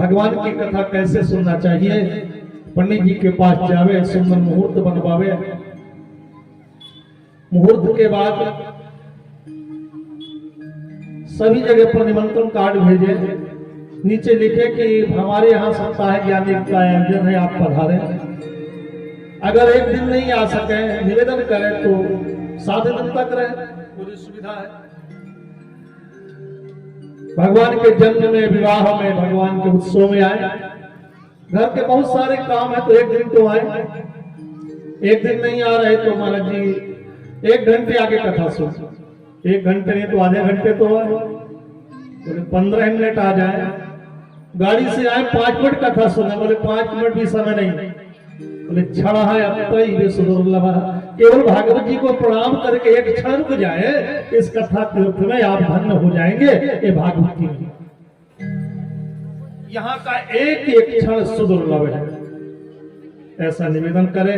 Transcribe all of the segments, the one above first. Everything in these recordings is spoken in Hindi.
भगवान की कथा कैसे सुनना चाहिए। पंडित जी के पास जावे, सुंदर मुहूर्त बनवावे। मुहूर्त के बाद सभी जगह पर निमंत्रण कार्ड भेजे, नीचे लिखे कि हमारे यहाँ सप्ताह ज्ञानी का आयोजन है, आप पधारे। अगर एक दिन नहीं आ सके, निवेदन करें तो 7 दिन तक रहे, पूरी सुविधा है। भगवान के जन्म में, विवाह में, भगवान के उत्सव में आए। घर के बहुत सारे काम है तो एक दिन तो आए। एक दिन नहीं आ रहे तो महाराज जी 1 घंटे आगे कथा सुन, 1 घंटे नहीं तो आधे घंटे तो आए, बोले 15 मिनट आ जाए। गाड़ी से आए 5 मिनट कथा सुने, बोले 5 मिनट भी समय नहीं, बोले क्षण है अतई सुदुर्लभ। केवल भागवत जी को प्रणाम करके एक क्षण रुक जाए, इस कथा तीर्थ में आप धन्य हो जाएंगे। ये भागवत की यहाँ का एक एक क्षण सुदुर्लभ है। ऐसा निवेदन करे,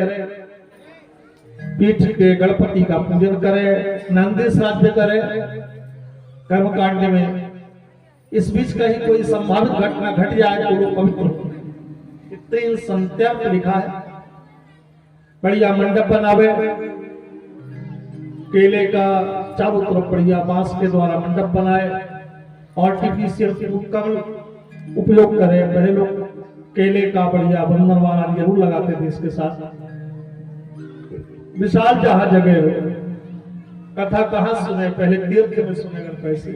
पीठ के गणपति का पूजन करे, नंदी श्राद्ध करे कर्मकांड में। इस बीच कहीं कोई संभावित घटना घट जाए तो वो पवित्र हो। इतने संत्यर्थ लिखा है। बढ़िया मंडप बनावे, केले का चारों तरफ बढ़िया बांस के द्वारा मंडप बनाए, आर्टिफिशियल कमल उपयोग करे। पहले लोग केले का बढ़िया बंधन वाला जरूर लगाते थे। इसके साथ विशाल जहां जगह हो, कथा कहां सुने, पहले तीर्थ में सुने अगर पैसे,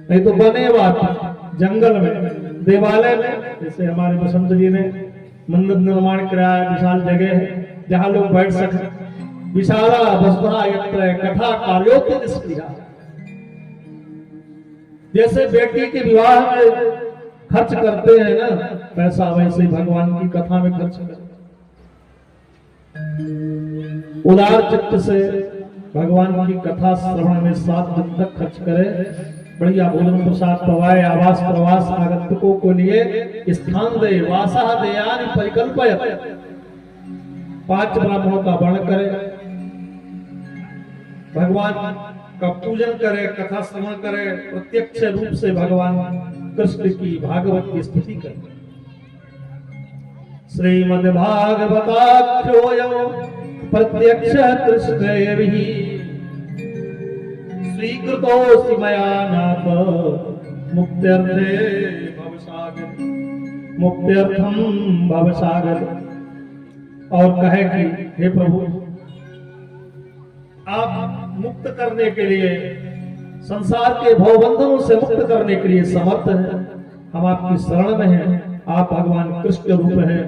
नहीं तो बने बात जंगल में, देवालय में। जैसे हमारे बसंत जी ने मंदिर निर्माण कराया, विशाल जगह है जहां लोग बैठ सके। विशाला वसुधा यत्र कथा कार्योत्तर निष्क्रिया। जैसे बेटी के विवाह में खर्च करते हैं ना पैसा, वैसे ही भगवान की कथा में खर्च करते। उदार चित्त से भगवान की कथा श्रवण में 7 दिन तक खर्च करे। बढ़िया भोजन प्रसाद पवाए, आवास प्रवास आगंतुकों को लिए स्थान दे, वासा देयानि परिकल्पयत। 5 ब्राह्मणों का वर्ण करे, भगवान का पूजन करे, कथा श्रवण करे, प्रत्यक्ष रूप से भगवान कृष्ण की भागवत की स्तुति करे। श्रीमद् भागवताख्योऽयं प्रत्यक्ष कृष्णैर्हि स्वीकृतोऽस्ति मया नाथ मुक्त्यर्थे भवसागर। मुक्त्यर्थम भवसागर। और कहे कि हे प्रभु, आप मुक्त करने के लिए, संसार के भवबंधनों से मुक्त करने के लिए समर्थ हैं। हम आपकी शरण में हैं। आप भगवान कृष्ण रूप हैं।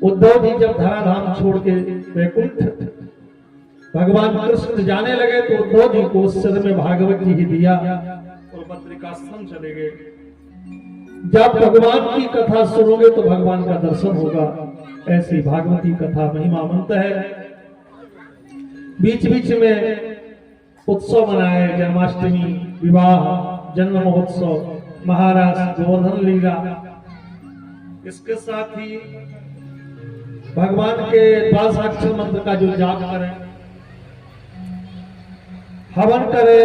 उद्धव जी जब धराधाम छोड़ के वैकुंठ भगवान कृष्ण जाने लगे तो उद्धव जी को उस सिर में भागवत जी ही दिया और बद्रिकाश्रम चले गए। जब भगवान की कथा सुनोगे तो भगवान का दर्शन होगा। ऐसी भागवती कथा महिमावंत है। बीच बीच में उत्सव मनाए, जन्माष्टमी, विवाह, जन्म महोत्सव, महाराज गोवर्धन लीला। इसके साथ ही भगवान के 12 अक्षर मंत्र का जो जाप करें, हवन करे,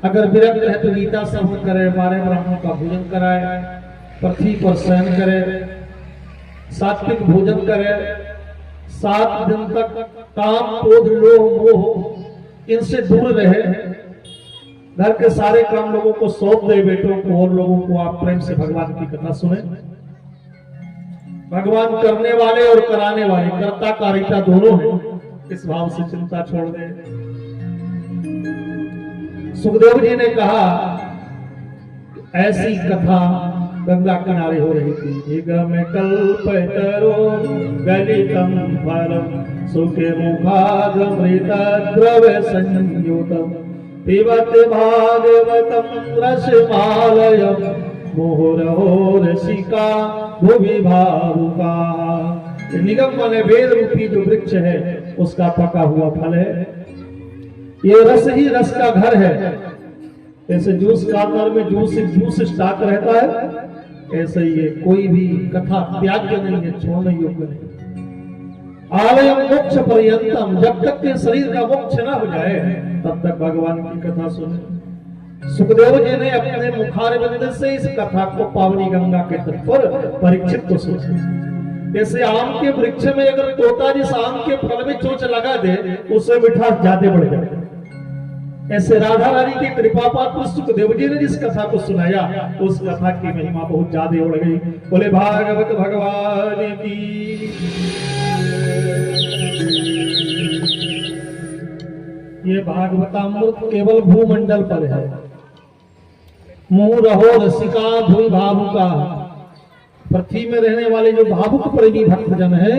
अगर विरक्त है तो गीता श्रवण करे, 12 ब्राह्मणों का भोजन कराए, पृथ्वी पर शयन करे, सात्विक भोजन करे, 7 दिन तक काम, क्रोध, लोभ, मोह इनसे दूर रहे। घर के सारे काम लोगों को सौंप दे, बेटों को और लोगों को आप प्रेम से भगवान की कथा सुने। भगवान करने वाले और कराने वाले, कर्ता कारिता दोनों हैं। इस भाव से चिंता छोड़ दे। सुखदेव जी ने कहा ऐसी कथा गंगा किनारे हो रही थी। निगम कल्पतरो गलितम फलम सुखे मुखागमृत द्रव्य संयुतम पिबत भागवतम रसमालयम मुहुरहो रसिका भुवि भावुका। निगम माने वेद रूपी जो वृक्ष है उसका पका हुआ फल है। ये रस ही रस का घर है। ऐसे जूस कॉर्नर में जूस स्टॉक रहता है, ऐसे ही है। कोई भी कथा त्याज्य नहीं है, छोड़ने योग्य नहीं। आलयम मोक्ष पर्यंतम, जब तक के शरीर का मोक्ष ना हो जाए तब तक भगवान की कथा सुने। सुखदेव जी ने अपने मुखारविंद से इस कथा को पावनी गंगा के तट पर परीक्षित को सोचा। जैसे आम के वृक्ष में अगर तोता जिस आम के फल में चोंच लगा दे उससे मिठास ज्यादा बढ़ जाए, ऐसे राधा रानी की कृपा पात्र सुखदेव जी ने जिस कथा को सुनाया उस कथा की महिमा बहुत ज्यादा बढ़ गई। बोले भागवत भगवान की। ये भागवतामृत केवल भूमंडल पर है। मुंह रहो रसिका भूमि भावुका, पृथ्वी में रहने वाले जो भावुक प्रेमी भक्तजन है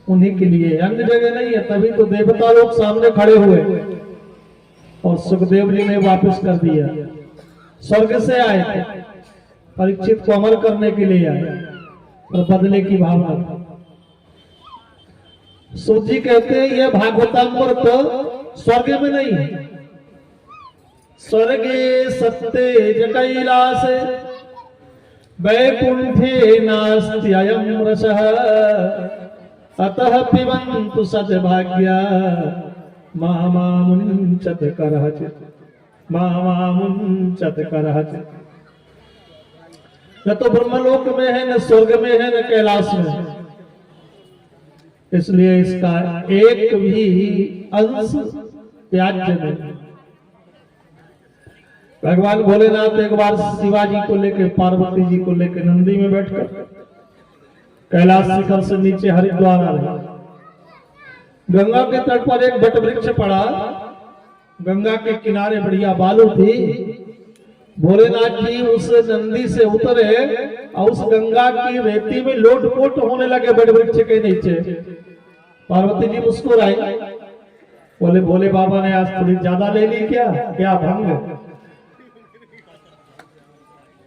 उन्हीं के लिए, अन्य जगह नहीं है। तभी तो देवता लोग सामने खड़े हुए और सुखदेव जी ने वापस कर दिया। स्वर्ग से आए थे, परीक्षित को अमर करने के लिए आए और बदले की भावना। सूत जी कहते हैं यह भागवतामृत स्वर्ग में नहीं है। स्वर्गे सत्ते कैलास वैकुंठे नास्ति अयं रसः, अतः पिबन्तु सद्भाग्या मामुञ्चत करहचित्, मामुञ्चत करहचित्। न तो ब्रह्मलोक में है, न स्वर्ग में है, न कैलाश में है, इसलिए इसका एक भी अंश त्याज्य नहीं। भगवान भोलेनाथ एक बार शिवाजी को लेकर, पार्वती जी को लेकर नंदी में बैठकर कैलाश शिखर से नीचे हरिद्वार आ रहे। गंगा के तट पर एक बट वृक्ष पड़ा, गंगा के किनारे बढ़िया बालू थी। भोलेनाथ जी उस नंदी से उतरे और उस गंगा की रेती में लोटपोट होने लगे बट वृक्ष के नीचे। पार्वती जी मुस्कुराई, बोले भोले बाबा ने आज थोड़ी ज्यादा ले ली क्या, क्या भंग।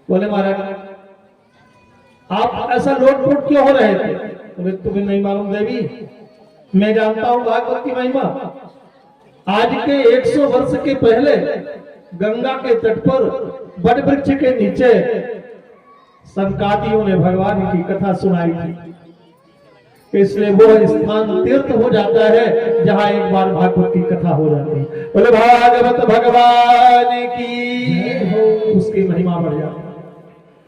बोले महाराज आप ऐसा लोटपोट क्यों हो रहे थे। बोले तुम्हें नहीं मालूम देवी, मैं जानता हूं भागवत की महिमा। आज के 100 वर्ष के पहले गंगा के तट पर बट वृक्ष के नीचे संकादियों ने भगवान की कथा सुनाई थी, इसलिए वो स्थान तीर्थ हो जाता है जहां एक बार भागवत की कथा हो जाती है। बोले भागवत भगवान की, उसकी महिमा बढ़ जाती है।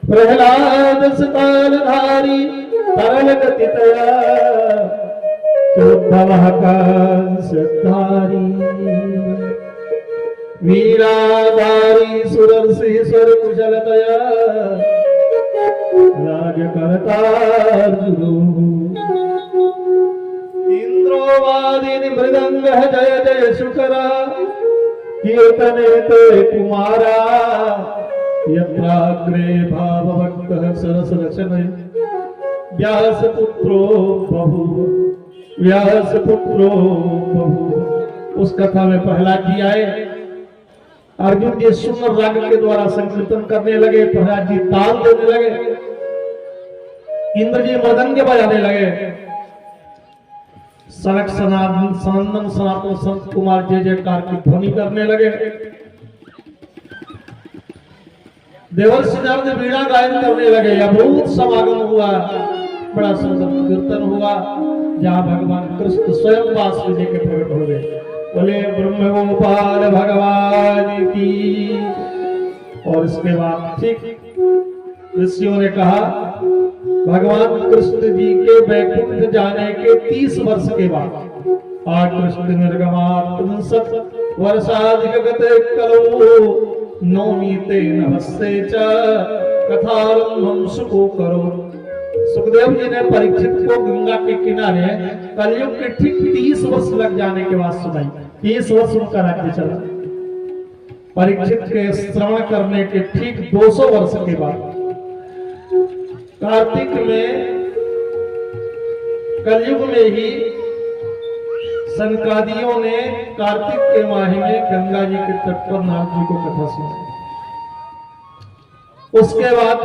प्रहलाद सतालधारी तरल गति तया, चोद्धवः कंसधारी, वीराधारी सुरर्षिश्वर कुशलतया, राज करतार्जुनो, इंद्रोवादिनी मृदंग जय जय शुकरा, कीर्तने ते कुमारा, यत्राग्रे भावभक्तः सरस रचने, व्यास पुत्रो बहु, व्यास पुत्रो बहु। उस कथा में प्रहलाद जी आए, अर्जुन जी सुंदर राग के द्वारा संकीर्तन करने लगे, प्रहलाद जी ताल देने लगे, इंद्र जी मृदंग बजाने लगे, सनक सनंदन सनातन संत कुमार जय जयकार की ध्वनि करने लगे, देवर्षि नारद वीणा गायन करने लगे। अद्भुत समागम हुआ, बड़ा सुंदर कीर्तन हुआ, जहाँ भगवान कृष्ण स्वयं वास विजय के प्रकट हो गए। बोले ब्रह्म गोपाल भगवान की। और इसके बाद ठीक ऋषियों ने कहा भगवान कृष्ण जी के वैकुंठ जाने के 30 वर्ष के बाद कृष्ण निर्गमात् सत वर्षाधिगत कलो नौमीते नभस्ते च कथारंभम सुखो करो। सुखदेव जी ने परीक्षित को गंगा के किनारे कलयुग के ठीक 30 वर्ष लग जाने के बाद सुनाई। 30 वर्ष उनका राज्य चला। परीक्षित के श्रवण करने के ठीक 200 वर्ष के बाद कार्तिक में, कलयुग में ही संकादियों ने कार्तिक के माह में गंगा जी के तट पर नाथ जी को कथा सुनाई। उसके बाद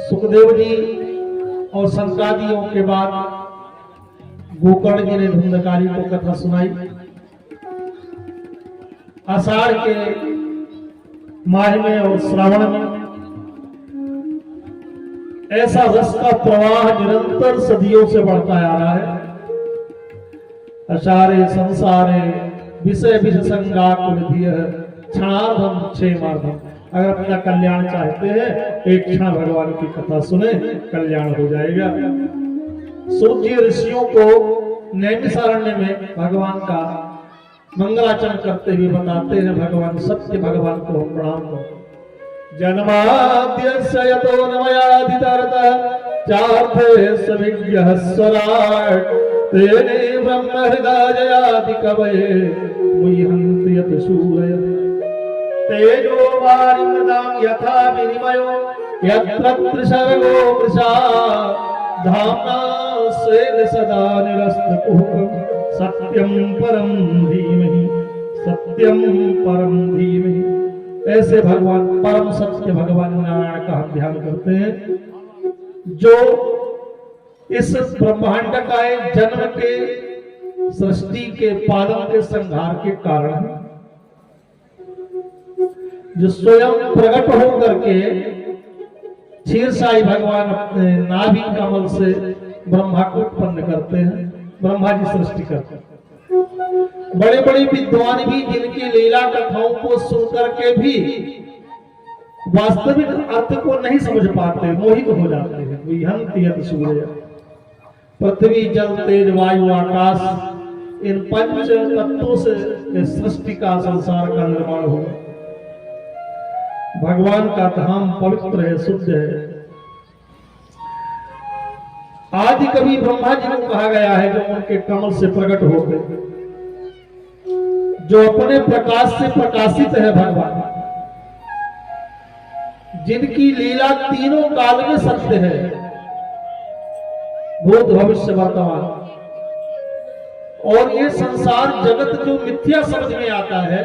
सुखदेव जी और संकादियों के बाद गोकर्ण जी ने धुंधकारी को कथा सुनाई। आषाढ़ के माह में और श्रावण में ऐसा रस का प्रवाह निरंतर सदियों से बढ़ता आ रहा है। असारे संसारे विषय विषसंगा कुलधीय क्षणार्धम क्षेमार्धम। अगर अपना कल्याण चाहते हैं एक क्षण भगवान की कथा सुने, कल्याण हो जाएगा। सूर्य ऋषियों को नैमिषारण्य में भगवान का मंगलाचरण करते हुए बताते हैं, भगवान सत्य भगवान को हम प्रणाम करते। जन्माद्यस्य यतोऽन्वयादितरतः चार्थे सविज्ञः स्वराट् तेने ब्रह्म हृदयादि कवये मुह्यन्ति यत् सूरयः। तेजो वारिमृदां यथा विनिमयो यत्र त्रिसर्गो मृषा धाम्ना स्वेन सदा निरस्तकुहकं सत्यं परं धीमहि, सत्यं परं धीमहि। ऐसे भगवान परम सत्य भगवान नारायण का हम ध्यान करते हैं, जो इस ब्रह्मांड का एक जन्म के, सृष्टि के, पालन के, संहार के कारण है, जो स्वयं प्रकट होकर के क्षीरसाई भगवान अपने नाभि कमल से ब्रह्मा को उत्पन्न करते हैं, ब्रह्मा जी सृष्टि करते हैं। बड़े बड़े विद्वान भी जिनकी लीला कथाओं को सुनकर के भी वास्तविक अर्थ को नहीं समझ पाते, मोहित हो जाते हैं। विहन्ति यत् सूरय। पृथ्वी, जल, तेज, वायु, आकाश, इन पंच तत्वों से सृष्टि का, संसार का निर्माण हुआ। भगवान का धाम पवित्र है, शुद्ध है। आदि कवि ब्रह्मा जी को कहा गया है, जो उनके कमल से प्रकट हो गए, जो अपने प्रकाश से प्रकाशित है भगवान, जिनकी लीला तीनों काल में सत्य है, भूत भविष्य वर्तमान। और ये संसार जगत जो मिथ्या समझ में आता है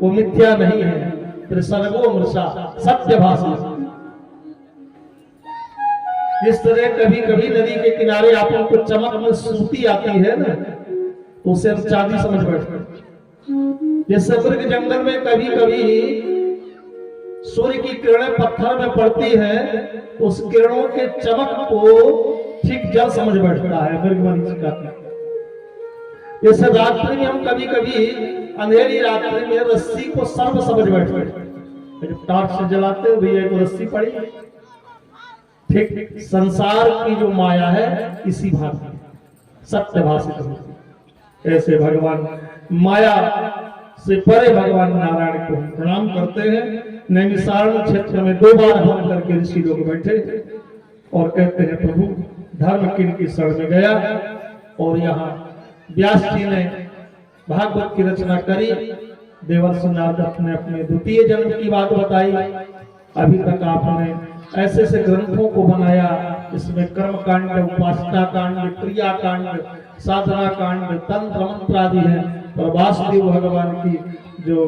वो मिथ्या नहीं है, त्रिसर्गो मृषा सत्यभाषी। जिस तरह कभी कभी नदी के किनारे आपको कुछ चमक में सूती आती है ना, तो उसे हम चांदी समझ बैठते हैं। जैसे मृग जंगल में कभी कभी सूर्य की किरणें पत्थर में पड़ती है, उस किरणों के चमक को ठीक जल समझ बैठता है मृग मरीच का। जैसे रात्रि में हम कभी कभी अंधेरी रात्रि में रस्सी को सर्प समझ बैठते हैं, जब टॉर्च से जलाते हो भैया को रस्सी पड़ी। ठीक संसार की जो माया है इसी भांति सत्यभाषित होती। ऐसे भगवान माया से परे भगवान नारायण को प्रणाम करते हैं। नैमिषारण्य क्षेत्र में 2 बार हवन करके ऋषि लोग बैठे और कहते हैं, प्रभु धर्म किनकी शरण में गया। और यहाँ व्यास जी ने भागवत की रचना करी। देवर्षि नारद अपने अपने द्वितीय जन्म की बात बताई। अभी तक आपने ऐसे ऐसे ग्रंथों को बनाया, इसमें कर्म कांड, उपासना कांड, क्रिया कांड, साधना कांड, तंत्र मंत्र आदि है। और वासुदेव भगवान की जो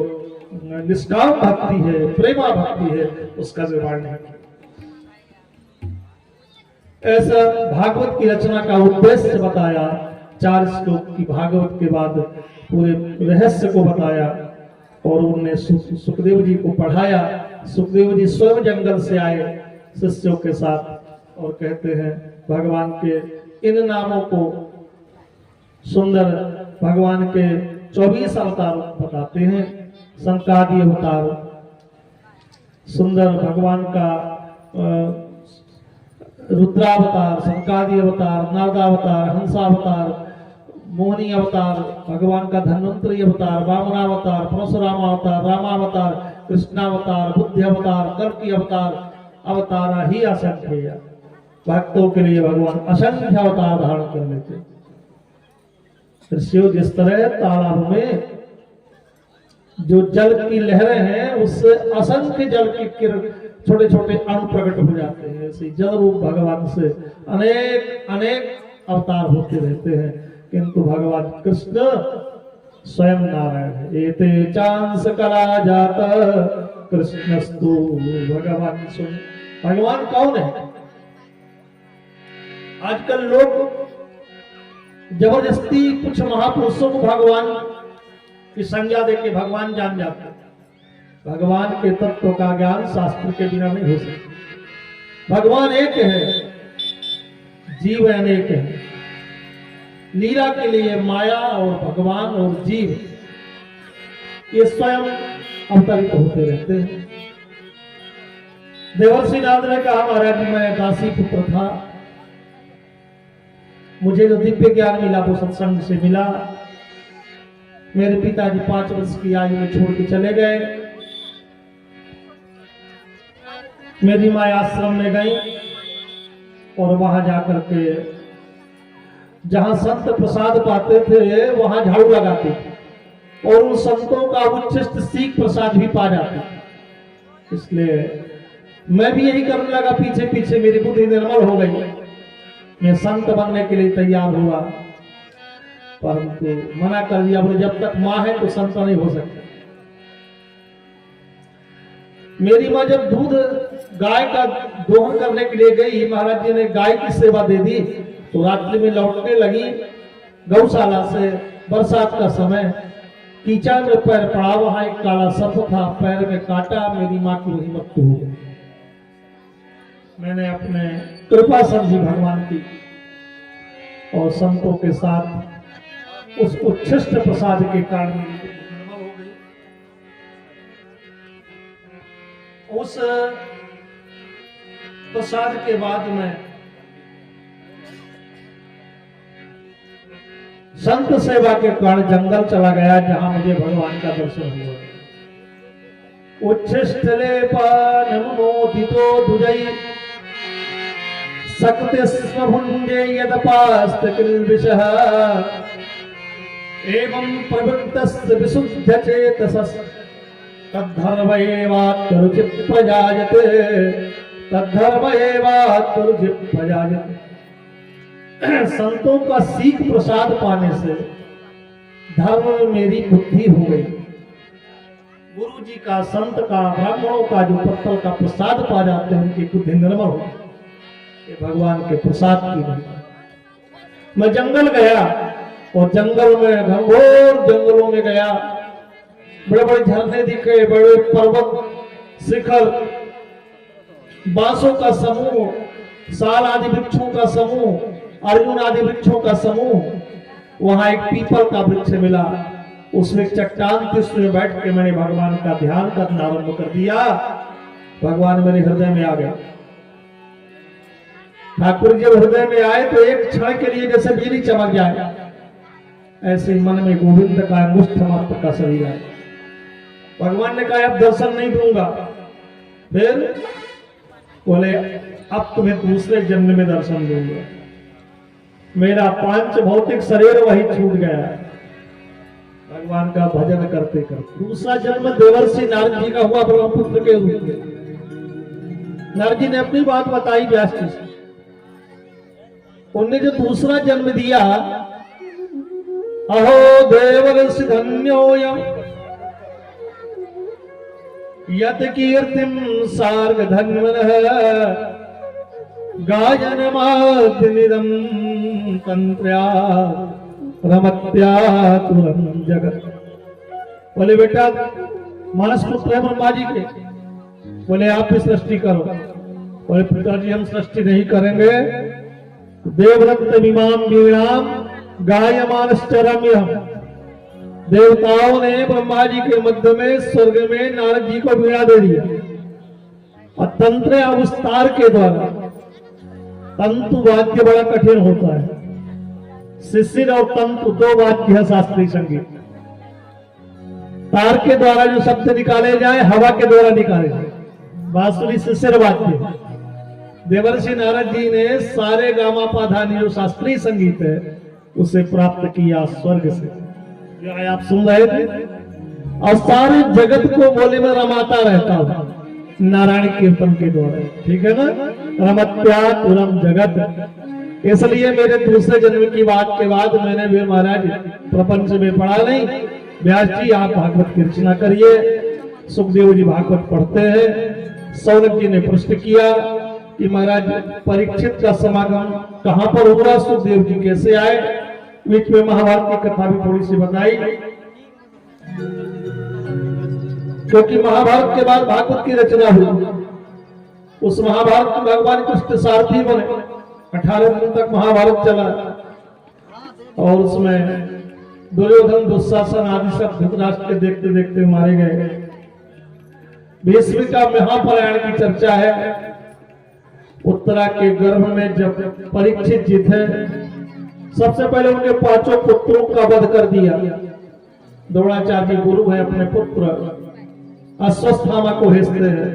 निष्काम भक्ति है, प्रेमा भक्ति है, उसका निर्माण नहीं। ऐसा भागवत की रचना का उद्देश्य बताया। 4 श्लोक की भागवत के बाद पूरे रहस्य को बताया और उन्होंने सुखदेव जी को पढ़ाया। सुखदेव जी स्वयं जंगल से आए शिष्यों के साथ और कहते हैं, भगवान के इन नामों को सुंदर भगवान के 24 अवतार बताते हैं। संकादि अवतार, सुंदर भगवान का रुद्रावतार, संकादि अवतार, नारदावतार, हंसावतार, मोहनी अवतार, भगवान का धन्वंतरी अवतार, वामनावतार, परशुराम अवतार, रामावतार, कृष्णावतार, बुद्धि अवतार, कल्कि अवतार, अवतार ही असंख्य। भक्तों के लिए भगवान असंख्य अवतार धारण कर लेते। ऋषियों जिस तरह तालाब में जो जल की लहरें हैं उससे असंख्य जल की किरण, छोटे छोटे अणु प्रकट हो जाते हैं, ऐसे जल रूप भगवान से अनेक अनेक अवतार होते रहते हैं। किंतु भगवान कृष्ण स्वयं नारायण है। एते चांस कला जाता कृष्णस्तु भगवान सुन। भगवान कौन है? आजकल लोग जबरदस्ती कुछ महापुरुषों को भगवान की संज्ञा देके भगवान जान जाते हैं। भगवान के तत्व का ज्ञान शास्त्र के बिना नहीं हो सकता। भगवान एक है, जीव अनेक है। लीला के लिए माया और भगवान और जीव ये स्वयं अवतरित होते रहते हैं। देवर्षि नारद ने कहा, महाराज मैं दासी पुत्र था, मुझे जो दिव्य ज्ञान मिला वो सत्संग से मिला। मेरे पिताजी 5 वर्ष की आयु में छोड़ के चले गए। मेरी माँ आश्रम में गई और वहां जाकर के जहां संत प्रसाद पाते थे वहां झाड़ू लगाते थे और उन संतों का उच्छिष्ट सीख प्रसाद भी पा जाते। इसलिए मैं भी यही करने लगा, पीछे पीछे मेरी बुद्धि निर्मल हो गई। मैं संत बनने के लिए तैयार हुआ, परंतु मना कर दिया, बोले जब तक माँ है तो संत नहीं हो सकते। मेरी माँ जब दूध गाय का दोहन करने के लिए गई, महाराज जी ने गाय की सेवा दे दी, तो रात्रि में लौटने लगी गौशाला से। बरसात का समय, कीचड़ में पैर पड़ा, वहां एक काला सर्प था, पैर में काटा, मेरी माँ की वही मृत्यु हो गई। मैंने अपने कृपा समझी भगवान की और संतों के साथ उस उच्छिष्ट प्रसाद के कारण निर्मल हो गई। उस प्रसाद के बाद में संत सेवा के कारण जंगल चला गया, जहां मुझे भगवान का दर्शन हुआ। उच्छिष्टले पानमोदितो दुजई सकते स्मभुंजे यदपास्त किल्बिषः एवं प्रवृत्तस्य विशुद्ध चेतसस् तद्धर्म एवात्तरुचि प्रजायते तद्धर्म एवात्तरुचि प्रजायते। संतों का सीख प्रसाद पाने से धर्म में मेरी बुद्धि हो गई। गुरु जी का, संत का, ब्राह्मणों का जो पत्तल का प्रसाद पा जाते हैं उनकी बुद्धि निर्मल हो गई। ये भगवान के प्रसाद की नहीं। मैं जंगल गया और जंगल में, घनघोर जंगलों में गया, बड़े बड़े झरने दिखे, बड़े पर्वत, शिखर, बांसों का समूह, साल आदि वृक्षों का समूह, अर्जुन आदि वृक्षों का समूह। वहां एक पीपल का वृक्ष मिला, उसमें चट्टान थी, उसमें बैठ के मैंने भगवान का ध्यान करना आरंभ कर दिया। भगवान मेरे हृदय में आ गए। ठाकुर जब हृदय में आए तो एक क्षण के लिए जैसे बिजली चमक जाए, ऐसे मन में गोविंद का अंगुष्ठ मात्र का शरीर आए। भगवान ने कहा अब दर्शन नहीं दूंगा। फिर बोले अब तुम्हें दूसरे जन्म में दर्शन दूंगा। मेरा पांच भौतिक शरीर वही छूट गया भगवान का भजन करते करते। दूसरा जन्म देवर्षि नारद जी का हुआ ब्रह्मपुत्र के रूप में। नारद जी ने अपनी बात बताई व्यास जी से। उनने जो दूसरा जन्म दिया, अहो देवर्षि धन्योयम यत कीर्तिम सार्ग धन्वनः गायनमाद्यनिदं तंत्र्या रमत्या तुरम जगत। बोले बेटा मानस पुत्र है ब्रह्मा जी के, बोले आप भी सृष्टि करो। बोले पिताजी हम सृष्टि नहीं करेंगे। देवरत्न विमाम वीणाम गायमानश्चरम्यहम। देवताओं ने ब्रह्मा जी के मध्य में स्वर्ग में नारद जी को वीणा दे दिया और तंत्र अवस्तार के द्वारा। तंतु वाद्य बड़ा कठिन होता है, शिशिर और तंतु दो वाद्य है शास्त्रीय संगीत। तार के द्वारा जो शब्द निकाले जाए, हवा के द्वारा निकाले जाए, बांसुरी शिशिर वाद्य। देवर्षि नारद जी ने सारे गामा पाधानी जो शास्त्रीय संगीत है उसे प्राप्त किया स्वर्ग से, जो आप सुन रहे थे। और सारे जगत को बोले में रमाता रहता हूं नारायण कीर्तन के द्वारा, ठीक है ना। रमत्या तुरम जगत। इसलिए मेरे दूसरे जन्म की बात के बाद मैंने भी महाराज प्रपंच में पढ़ा नहीं। व्यास जी आप भागवत की रचना करिए। सुखदेव जी भागवत पढ़ते हैं। सौनक जी ने प्रश्न किया कि महाराज परीक्षित का समागम कहां पर हुआ, सुखदेव जी कैसे आए। बीच में महाभारत की कथा भी थोड़ी सी बताई, क्योंकि महाभारत के बाद भागवत की रचना हुई। उस महाभारत में भगवान कृष्ण सारथी बने। 18 दिन तक महाभारत चला और उसमें दुर्योधन, दुशासन आदि सब धृतराष्ट्र के देखते देखते मारे गए। भीष्म का महाप्रयाण की चर्चा है। उत्तरा के गर्भ में जब परीक्षित जी थे, सबसे पहले उनके 5 पुत्रों का वध कर दिया। द्रोणाचार्य गुरु है, अपने पुत्र अश्वत्थामा को भेजते हैं।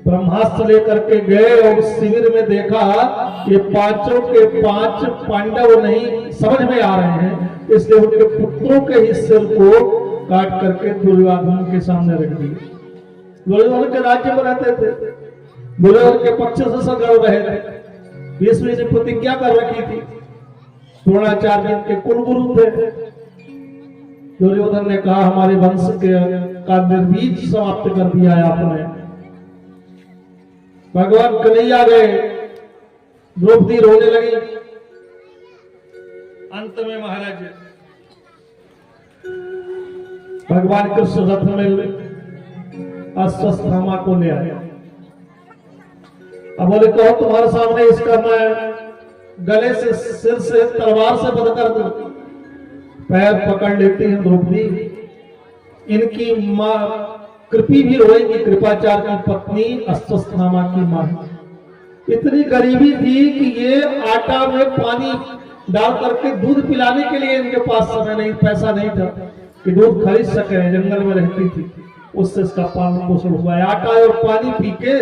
ब्रह्मास्त्र लेकर के गए और शिविर में देखा ये 5 के 5 पांडव नहीं समझ में आ रहे हैं, इसलिए उनके पुत्रों के ही सिर को काट करके दुर्योधन के सामने रख दिए। दुर्योधन के राज्य में रहते थे, दुर्योधन के पक्ष से सब लड़ रहे थे। भीष्म ने प्रतिज्ञा कर रखी थी, द्रोणाचार्य के कुलगुरु थे। दुर्योधन ने कहा हमारे वंश का निर्बीज समाप्त कर दिया है आपने। भगवान कन्हैया गए, द्रौपदी रोने लगी। अंत में महाराज भगवान कृष्ण रथ में अश्वत्थामा को ले आया। अब बोले कहो तुम्हारे सामने इसका मैं गले से सिर से तलवार से बंद कर दूं। पैर पकड़ लेती हैं द्रौपदी। इनकी मां कृपी भी रोएगी, कृपाचार्य की पत्नी अश्वत्थामा की मां। इतनी गरीबी थी कि ये आटा में पानी डाल करके दूध पिलाने के लिए इनके पास समय नहीं, पैसा नहीं था कि दूध खरीद सके। जंगल में रहती थी, उससे इसका पालन पोषण हुआ है। आटा और पानी पी के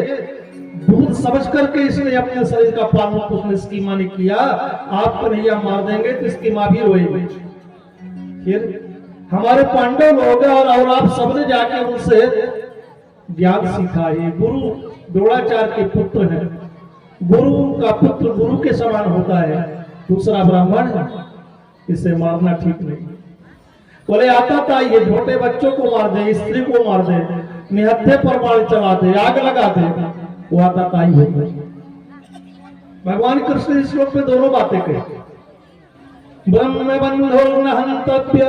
दूध समझ करके इसने अपने शरीर का पालन पोषण इसकी मां ने किया। आप कन्हैया मार देंगे तो इसकी मां भी रोएगी। फिर हमारे पांडव लोग और आप सबने जाके उनसे ज्ञान सीखा। ये गुरु द्रोणाचार्य के पुत्र हैं। गुरु का पुत्र गुरु के समान होता है। दूसरा ब्राह्मण है, इसे मारना ठीक नहीं। बोले आता था ये छोटे बच्चों को मार दे, स्त्री को मार दे, निहत्थे पर बाण चला दे, आग लगा दे, वो आता था ही होता। भगवान कृष्ण इस श्लोक में दोनों बातें कही। ब्रह्म बंधो न हंतव्य।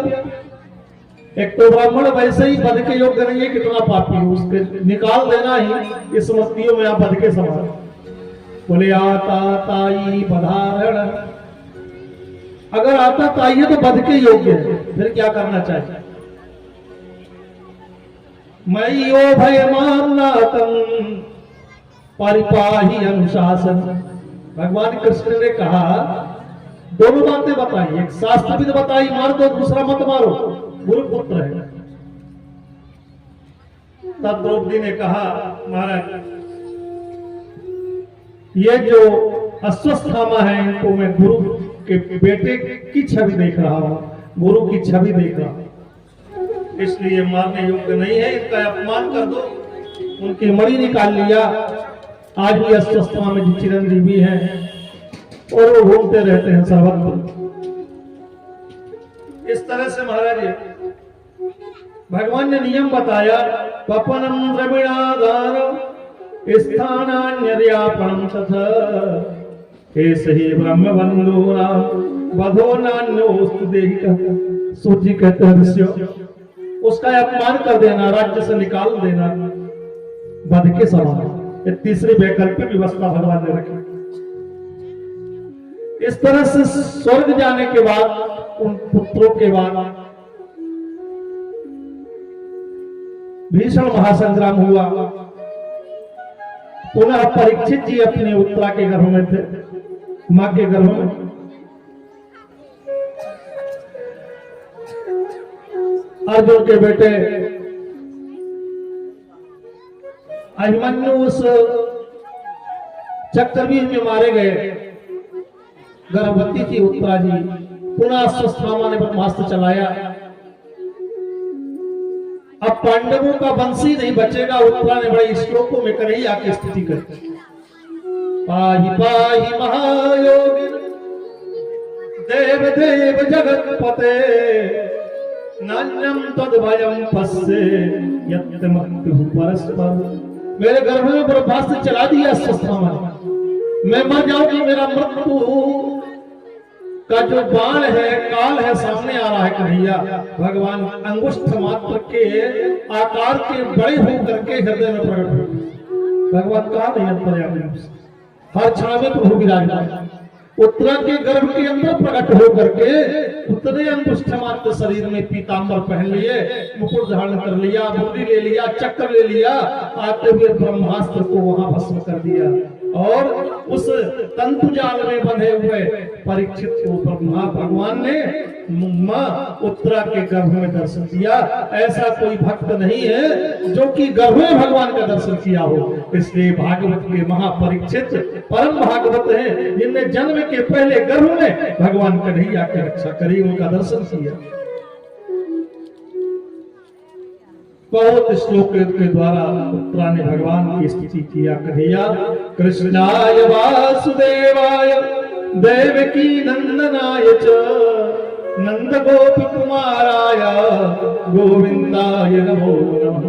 एक तो ब्राह्मण वैसे ही बध के योग्य नहीं है, कितना पापी है, उसके निकाल देना ही इस मस्तियों में आप बध के समान। बोले आता ताई बधारण। अगर आता ताई है तो बध के योग्य है, फिर क्या करना चाहिए? मय्यो भयमानातम परिपाही अनुशासन। भगवान कृष्ण ने कहा दोनों बातें बताई, एक शास्त्र विध बताई मार दो, दूसरा मत मारो, गुरु पुत्र है। तब द्रौपदी ने कहा महाराज ये जो अश्वत्थामा है इनको मैं गुरु के बेटे की छवि देख रहा हूं, गुरु की छवि देख रहा हूं, इसलिए मारने योग्य नहीं है, इनका अपमान कर दो। उनकी मणि निकाल लिया। आज भी अश्वत्थामा में जो चिरंजीवी है और वो घूमते रहते हैं सर्वत्र। इस तरह से महाराज भगवान ने नियम बताया। पपनम द्रविणादान स्थानान्यर्यापणम तथा ऐसे ही ब्रह्म बंधुना बधो नान्योस्तु देहिका। सूची कहते हैं ऋषियों, उसका अपमान कर देना, राज्य से निकाल देना बध के समान। ये तीसरी वैकल्पिक व्यवस्था भगवान ने रखी। इस तरह से स्वर्ग जाने के बाद उन पुत्रों के बाद भीषण महासंग्राम हुआ। पुनः परीक्षित जी अपने उत्तरा के गर्भ में थे, मां के गर्भ में। अर्जुन के बेटे अभिमन्यु उस चक्रव्यूह में मारे गए। गर्भवती थी उत्तरा जी। पुनः अश्वत्थामा ने ब्रह्मास्त्र चलाया। अब पांडवों का वंश ही नहीं बचेगा। उत्तरा ने बड़े श्लोकों में कन्हैया की स्तुति कर, पाहि पाहि महायोगिन देव देव जगतपते नान्यम तद्भयं पश्ये यत् मृत्युः परस्पर। मेरे गर्भ में ब्रह्मास्त्र चला दिया अश्वत्थामा ने। मैं मर जाऊंगी, मेरा मृत्यु का जो बाण है, काल है, सामने आ रहा है। कन्हैया भगवान अंगुष्ठ मात्र के आकार के बड़े होकर के हृदय में प्रकट हुए। भगवान कहा नहीं अंतर्यामी, हर क्षण में प्रभु विराजमान। उत्तरा के गर्भ के अंदर प्रकट होकर के उतने अंगुष्ठ मात्र शरीर में पीतांबर पहन लिए, मुकुट धारण कर लिया, मुरली ले लिया, चक्र ले लिया, आते हुए ब्रह्मास्त्र को वहां भस्म कर दिया और उस तंतुजाल में बंधे हुए परीक्षित को ब्रह्मा भगवान ने मां उत्तरा के गर्भ में दर्शन दिया। ऐसा कोई भक्त नहीं है जो कि गर्भ में भगवान का दर्शन किया हो। इसलिए भागवत के महापरीक्षित परम भागवत हैं जिनने जन्म के पहले गर्भ में भगवान कन्हैया की रक्षा करी, उनका दर्शन किया। बहुत श्लोक के द्वारा उत्तरा ने भगवान की स्तुति किया। कन्हैया कृष्णाय वासुदेवाय देवकी नंदनाय च नंद गोप कुमाराय गोविंदाय नमो नमः।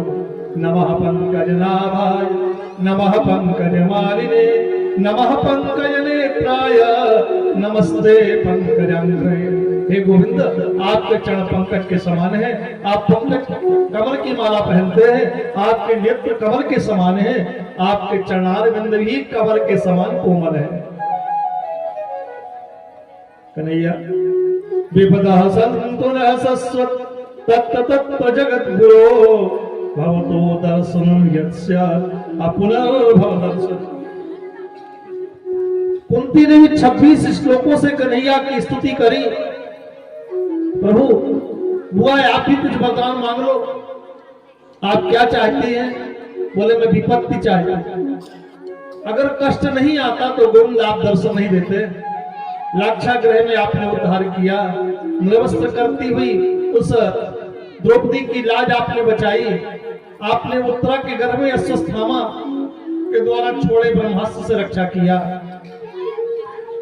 नमः पंकजनाभाय नमः पंकजमालिने नमः पंकजनेत्राय नमस्ते पंकजांग्रे। हे गोविंद, आपके चरण पंकज के समान है, आप पंकज कमल की माला पहनते हैं, आपके नेत्र कमल के समान है, आपके चरणारविंद भी कमल के समान कोमल है। कन्हैया विपदः सन्तु न शश्वत् तत्त तत्त जगद्गुरो भवतो दर्शनं यस्य अपुनर्भव दर्शन। कुंती ने भी 26 श्लोकों से कन्हैया की स्तुति करी। प्रभु हुआ है, आप भी कुछ वरदान मांग लो, आप क्या चाहते हैं? बोले मैं विपत्ति चाहता हूं। अगर कष्ट नहीं आता तो गोविंद आप दर्शन नहीं देते। लाक्षागृह में आपने उद्धार किया, निवस्त्र करती हुई उस द्रौपदी की लाज आपने बचाई, आपने उत्तरा के गर्भ में अश्वत्थामा के द्वारा छोड़े ब्रह्मास्त्र से रक्षा किया।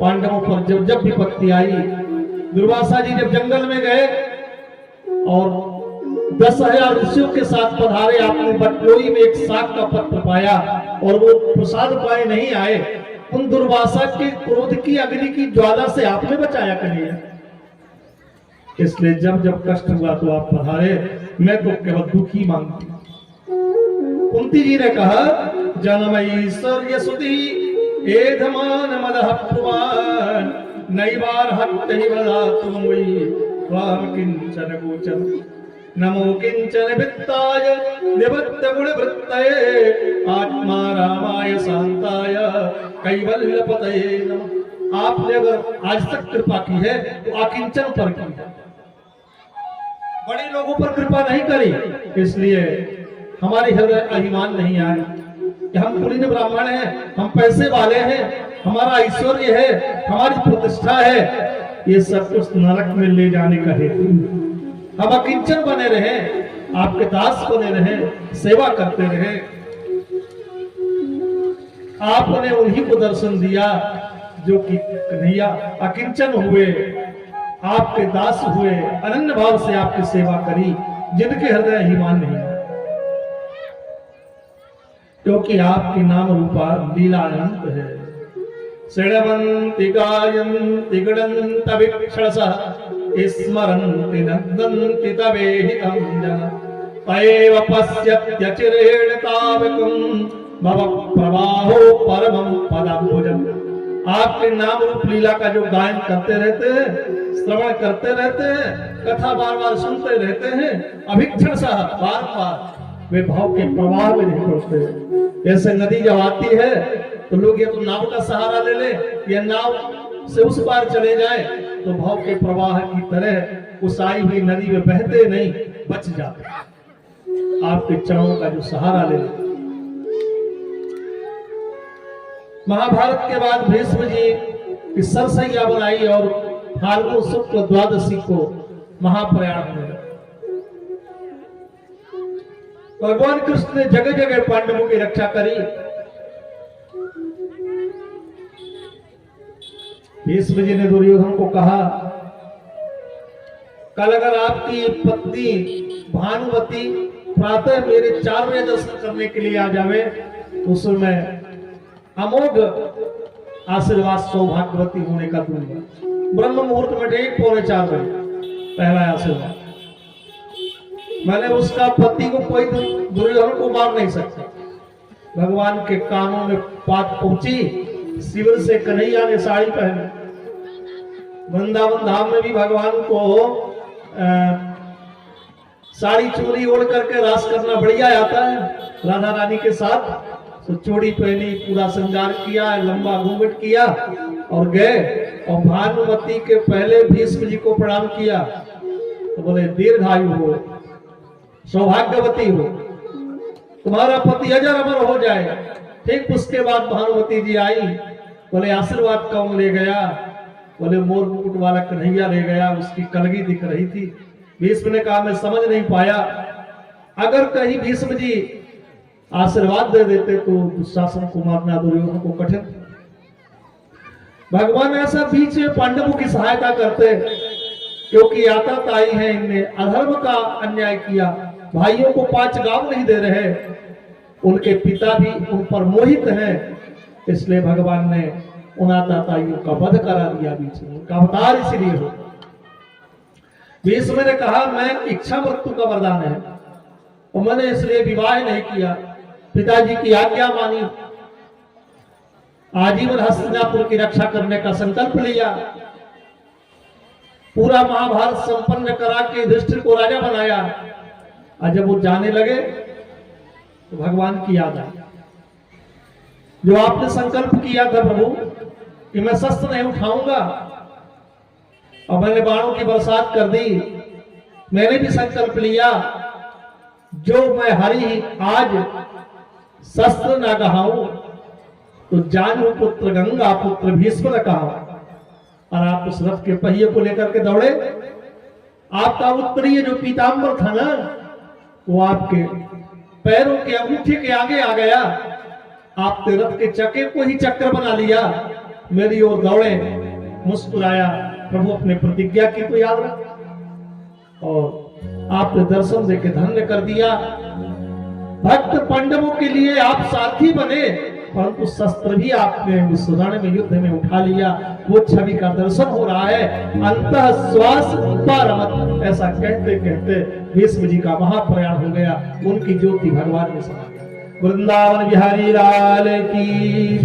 पांडवों पर जब विपत्ति आई, दुर्वासा जी जब जंगल में गए और 10,000 ऋषियों के साथ पधारे, आपने बटलोई में एक साग का पत्र पाया और वो प्रसाद पाए नहीं आए। उन दुर्वासा के क्रोध की अग्नि की ज्वाला से आपने बचाया कन्हैया। इसलिए जब जब कष्ट हुआ तो आप पधारे, मैं तो केवल दुखी मांगती। कुंती जी ने कहा जन्म ऐश्वर्य सुति एधमान मदह पुमान नैवार हत्तहि वदातु वै त्वाम किंचन गोचर नमो किंचन वित्ताय निवृत्त गुण वृत्तये आत्मा रामाय शांताय कैवल्य पतये नमः। आपने अगर आज तक कृपा की है तो आकिंचन पर की है, बड़े लोगों पर कृपा नहीं करी। इसलिए हमारे हृदय अभिमान नहीं आए कि हम कुलीन ब्राह्मण हैं, हम पैसे वाले हैं, हमारा ऐश्वर्य है, हमारी प्रतिष्ठा है। ये सब कुछ नरक में ले जाने का हेतु। हम अकिंचन बने रहे, आपके दास बने रहे, सेवा करते रहे। आपने उन्हीं को दर्शन दिया जो कि कन्हैया अकिंचन हुए, आपके दास हुए, अनन्य भाव से आपकी सेवा करी, जिनके हृदय अभिमान नहीं, क्योंकि आपकी नाम रूपा लीला अनंत है। श्रवन्ति गायन्ति गणन्त विक्षणसः स्मरन्ति नन्दन्ति तवेहितं जन तयेव पश्यत्यचिरेण तावकं भव प्रवाहो परमं पदाम्बुजम्। आपके नाम रूप लीला का जो गायन करते रहते हैं, श्रवण करते रहते हैं, कथा बार बार सुनते रहते हैं, अभिक्षण सह बार बार वे भाव के प्रवाह में नहीं पड़ते। जैसे नदी जब आती है तो लोग ये तो नाव का सहारा ले ले, ये नाव से उस पार चले जाए, तो भाव के प्रवाह की तरह उस आई हुई नदी में बहते नहीं, बच जाते। आपके चरणों का जो सहारा ले ले। महाभारत के बाद भीष्म जी की सरसैया बनाई और फाल्गुन शुक्ल द्वादशी को महाप्रयाण में भगवान कृष्ण ने जगह जगह पांडवों की रक्षा करी। भीष्म जी ने दुर्योधन को कहा, कल अगर आपकी पत्नी भानुमति प्रातः मेरे 4 बजे दर्शन करने के लिए आ जावे तो उसमें अमोघ आशीर्वाद सौभाग्यवती होने का दूंगा। ब्रह्म मुहूर्त में ठीक 3:45 बजे पहला आशीर्वाद। मैंने उसका पति को कोई दुर्योधन को मार नहीं सकता। भगवान के कानों में बात पहुंची, शिविर से कन्हैया ने साड़ी पहनी, वृंदावन धाम में भी भगवान को साड़ी चोरी ओढ़ करके रास करना बढ़िया आता है। राधा रानी के साथ तो चूड़ी पहनी, पूरा श्रृंगार किया, लंबा घूंघट किया और गए। और भानुमति के पहले भीष्म जी को प्रणाम किया तो बोले दीर्घायु हो, सौभाग्यवती हो, तुम्हारा पति अजर अमर हो जाए। ठीक उसके बाद भानुमति जी आई, बोले आशीर्वाद कौन ले गया? बोले मोर मुकुट वाला कन्हैया ले गया, उसकी कलगी दिख रही थी। भीष्म ने कहा मैं समझ नहीं पाया, अगर कहीं भीष्म जी आशीर्वाद दे देते तो दुशासन को मारना दुर्योधन को कठिन। भगवान ऐसा बीच में पांडवों की सहायता करते, क्योंकि आतताई है, इनने अधर्म का अन्याय किया, भाइयों को 5 गांव नहीं दे रहे, उनके पिता भी उन पर मोहित हैं, इसलिए भगवान ने उन आतताइयों का वध करा दिया बीच में। उनका अवतार इसलिए हो। भीष्म ने कहा मैं इच्छा मृत्यु का वरदान है और मैंने इसलिए विवाह नहीं किया, पिताजी की आज्ञा मानी, आजीवन हस्तिनापुर की रक्षा करने का संकल्प लिया, पूरा महाभारत संपन्न करा के युधिष्ठिर को राजा बनाया। और जब वो जाने लगे तो भगवान की याद आई, जो आपने संकल्प किया था प्रभु कि मैं शस्त्र नहीं उठाऊंगा और मैंने बाणों की बरसात कर दी। मैंने भी संकल्प लिया जो मैं हरि आज शस्त्र न गहाऊं तो जानु पुत्र गंगा पुत्र भीष्म ने कहा। और आप उस रथ के पहिए को लेकर के दौड़े। आपका उत्तरीय जो पीतांबर था ना, वो आपके पैरों के अंगूठे के आगे आ गया। आपने रथ के चक्के को ही चक्कर बना लिया, मेरी ओर दौड़े, मुस्कुराया, प्रभु अपने प्रतिज्ञा की तो याद रख, और आपने दर्शन देके धन्य कर दिया। भक्त पांडवों के लिए आप साथी बने, परंतु शस्त्र भी आपने उस रण में युद्ध में उठा लिया। वो छवि का दर्शन हो रहा है। अंतः श्वास पारमत, ऐसा कहते कहते भीष्म जी का महाप्रयाण हो गया। उनकी ज्योति भगवान ने समा। वृंदावन बिहारी लाल की।